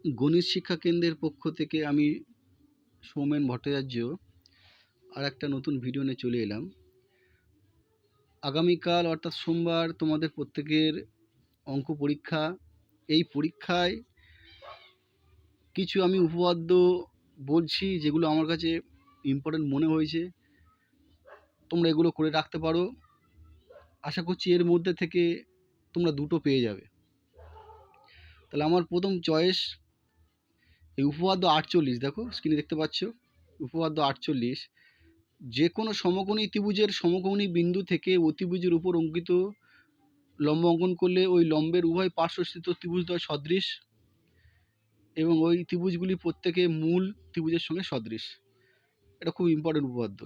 গণিত শিক্ষা কেন্দ্রের পক্ষ থেকে আমি সৌমেন ভট্টাচার্য আর একটা নতুন ভিডিও নিয়ে চলে এলাম। আগামীকাল অর্থাৎ সোমবার তোমাদের প্রত্যেকের অঙ্ক পরীক্ষা। এই পরীক্ষায় কিছু আমি উপপাদ্য বলছি যেগুলো আমার কাছে ইম্পর্টেন্ট মনে হয়েছে, তোমরা এগুলো করে রাখতে পারো। আশা করছি এর মধ্যে থেকে তোমরা দুটো পেয়ে যাবে। তাহলে আমার প্রথম চয়েস এই উপপাদ্য 48। দেখো স্ক্রিনে দেখতে পাচ্ছ উপপাদ্য 48। যে কোনো সমকোণী ত্রিভুজের সমকোণী বিন্দু থেকে অতিভুজের উপর অঙ্কিত লম্ব অঙ্কন করলে ওই লম্বের উভয় পার্শ্বস্থিত ত্রিভুজদ্বয় সদৃশ এবং ওই ত্রিভুজগুলি প্রত্যেকে মূল ত্রিভুজের সঙ্গে সদৃশ। এটা খুব ইম্পর্টেন্ট উপপাদ্য।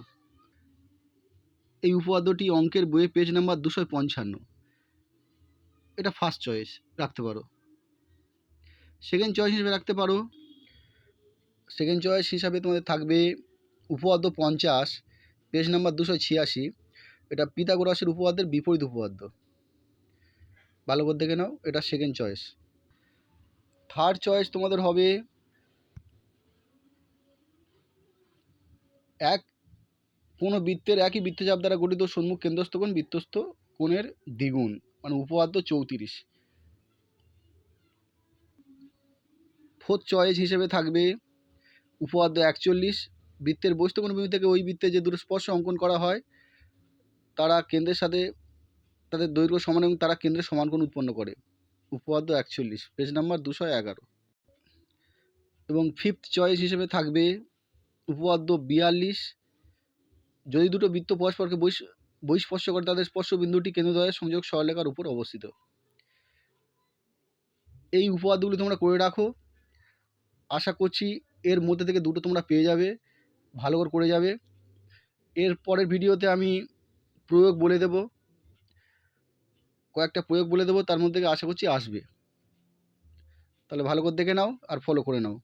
এই উপপাদ্যটি অঙ্কের বইয়ে পেজ নাম্বার 255। এটা ফার্স্ট চয়েস রাখতে পারো। সেকেন্ড চয়েস হিসেবে রাখতে পারো, সেকেন্ড চয়েস হিসাবে তোমাদের থাকবে উপপাদ্য 50, পেজ নাম্বার 286। এটা পিথাগোরাসের উপপাদ্যের বিপরীত উপপাদ্য। ভালো করে দেখে নাও, এটা সেকেন্ড চয়েস। থার্ড চয়েস তোমাদের হবে কোনো বৃত্তের একই বৃত্তচাপ দ্বারা গঠিত সম্মুখ কেন্দ্রস্থ কোণ বৃত্তস্থ কোণের দ্বিগুণ, মানে উপপাদ্য 34। ফোর্থ চয়েস হিসেবে থাকবে উপপাদ্য 41। বৃত্তের বহিস্থ কোণ বিন্দু থেকে ওই বৃত্তে যে দুটো স্পর্শ অঙ্কন করা হয় তারা কেন্দ্রের সাথে তাদের দৈর্ঘ্য সমান এবং তারা কেন্দ্রের সমান কোণ উৎপন্ন করে। উপপাদ্য 41, পেজ নাম্বার 211। এবং ফিফথ চয়েস হিসেবে থাকবে উপপাদ্য 42। যদি দুটো বৃত্ত পরস্পরকে বহিঃস্পর্শ করে তাদের স্পর্শ বিন্দুটি কেন্দ্রদ্বয়ের সংযোগ সরলরেখার উপর অবস্থিত। এই উপপাদ্যগুলি তোমরা করে রাখো। আশা করছি এর মধ্যে থেকে দুটো তোমরা পেয়ে যাবে, ভালো করে যাবে। এর পরের ভিডিওতে আমি প্রয়োগ বলে দেব, কয়েকটা প্রয়োগ বলে দেবো, তার মধ্যে থেকে আশা করছি আসবে। তাহলে ভালো করে দেখে নাও আর ফলো করে নাও।